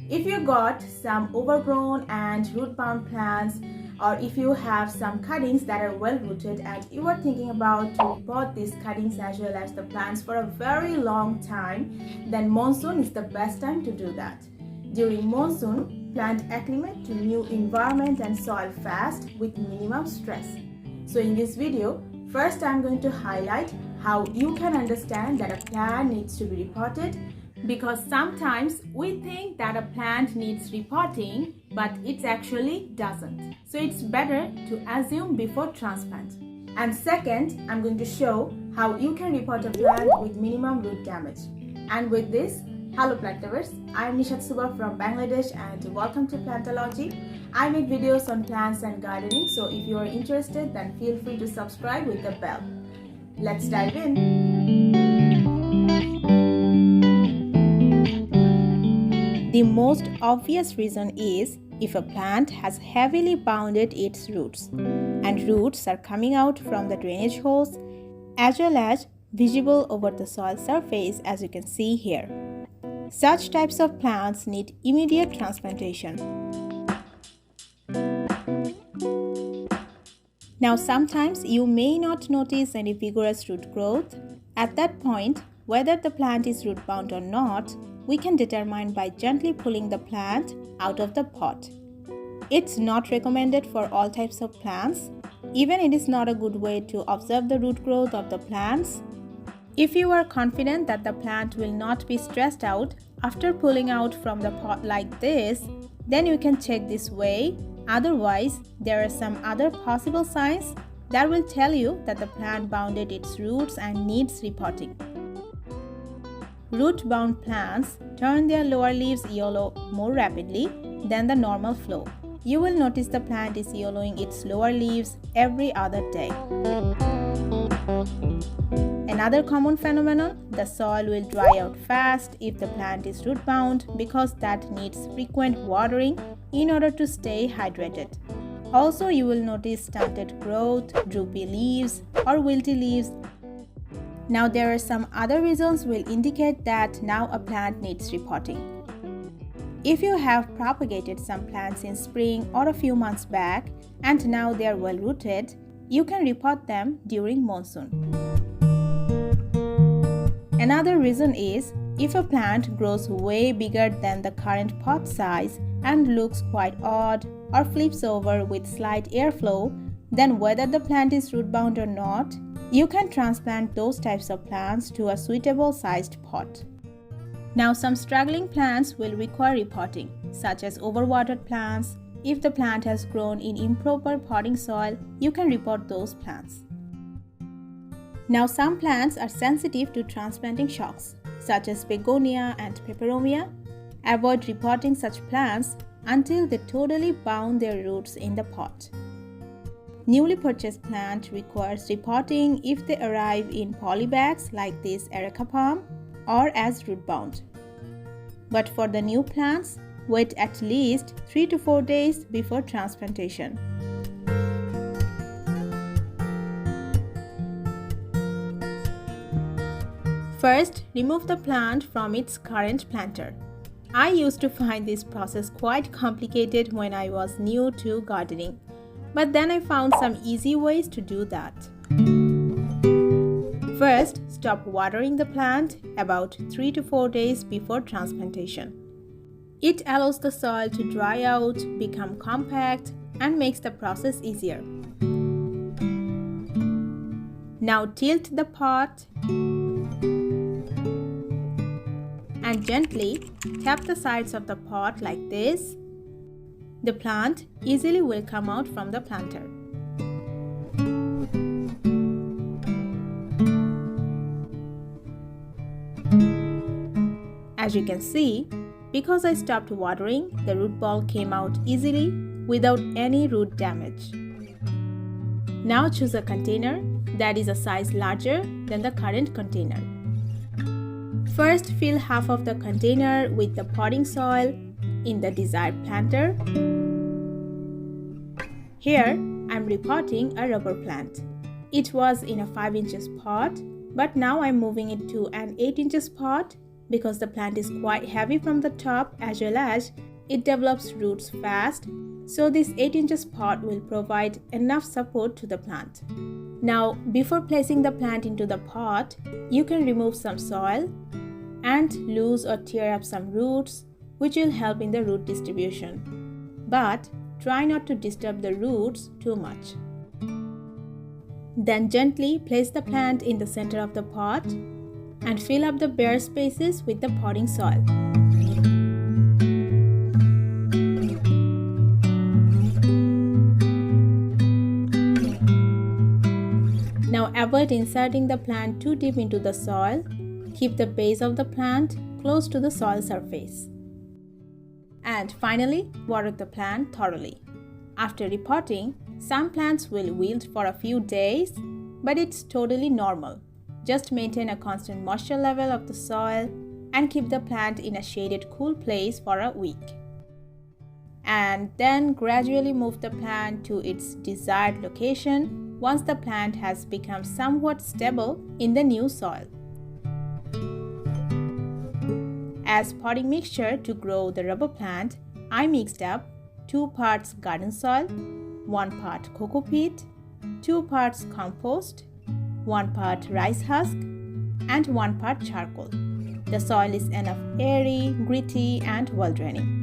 If you got some overgrown and root-bound plants, or if you have some cuttings that are well rooted and you are thinking about to repot these cuttings as well as the plants for a very long time, then monsoon is the best time to do that. During monsoon, plant acclimate to new environment and soil fast with minimum stress. So in this video, first I'm going to highlight how you can understand that a plant needs to be repotted, because sometimes we think that a plant needs repotting, but it actually doesn't. So it's better to assume before transplant. And second, I'm going to show how you can repot a plant with minimum root damage. And with this, hello plant lovers, I'm Nishat Suba from Bangladesh and welcome to Plantalogy. I make videos on plants and gardening, so if you are interested, then feel free to subscribe with the bell. Let's dive in. The most obvious reason is if a plant has heavily bounded its roots and roots are coming out from the drainage holes as well as visible over the soil surface, as you can see here. Such types of plants need immediate transplantation. Now sometimes you may not notice any vigorous root growth. At that point, whether the plant is root bound or not, we can determine by gently pulling the plant out of the pot. It's not recommended for all types of plants. Even it is not a good way to observe the root growth of the plants. If you are confident that the plant will not be stressed out after pulling out from the pot like this, then you can check this way. Otherwise, there are some other possible signs that will tell you that the plant bounded its roots and needs repotting. Root-bound plants turn their lower leaves yellow more rapidly than the normal flow. You will notice the plant is yellowing its lower leaves every other day. Another common phenomenon, the soil will dry out fast if the plant is root-bound, because that needs frequent watering in order to stay hydrated. Also, you will notice stunted growth, droopy leaves or wilty leaves. Now there are some other reasons will indicate that now a plant needs repotting. If you have propagated some plants in spring or a few months back and now they are well rooted, you can repot them during monsoon. Another reason is if a plant grows way bigger than the current pot size and looks quite odd or flips over with slight airflow, then whether the plant is root bound or not, you can transplant those types of plants to a suitable sized pot. Now some struggling plants will require repotting, such as overwatered plants. If the plant has grown in improper potting soil, you can repot those plants. Now some plants are sensitive to transplanting shocks, such as begonia and peperomia. Avoid repotting such plants until they totally bound their roots in the pot. Newly purchased plant requires repotting if they arrive in polybags like this Areca palm or as root bound. But for the new plants, wait at least 3 to 4 days before transplantation. First, remove the plant from its current planter. I used to find this process quite complicated when I was new to gardening. But then I found some easy ways to do that. First, stop watering the plant about 3 to 4 days before transplantation. It allows the soil to dry out, become compact, and makes the process easier. Now tilt the pot and gently tap the sides of the pot like this. The plant easily will come out from the planter. As you can see, because I stopped watering, the root ball came out easily without any root damage. Now choose a container that is a size larger than the current container. First, fill half of the container with the potting soil in the desired planter. Here, I'm repotting a rubber plant. It was in a 5 inches pot, but now I'm moving it to an 8 inches pot because the plant is quite heavy from the top as well as it develops roots fast. So this 8 inches pot will provide enough support to the plant. Now, before placing the plant into the pot, you can remove some soil and lose or tear up some roots, which will help in the root distribution. But try not to disturb the roots too much. Then gently place the plant in the center of the pot and fill up the bare spaces with the potting soil. Now avoid inserting the plant too deep into the soil. Keep the base of the plant close to the soil surface. And finally, water the plant thoroughly. After repotting, some plants will wilt for a few days, but it's totally normal. Just maintain a constant moisture level of the soil and keep the plant in a shaded, cool place for a week. And then gradually move the plant to its desired location once the plant has become somewhat stable in the new soil. As potting mixture to grow the rubber plant, I mixed up 2 parts garden soil, 1 part coco peat, 2 parts compost, 1 part rice husk, and 1 part charcoal. The soil is enough airy, gritty, and well draining.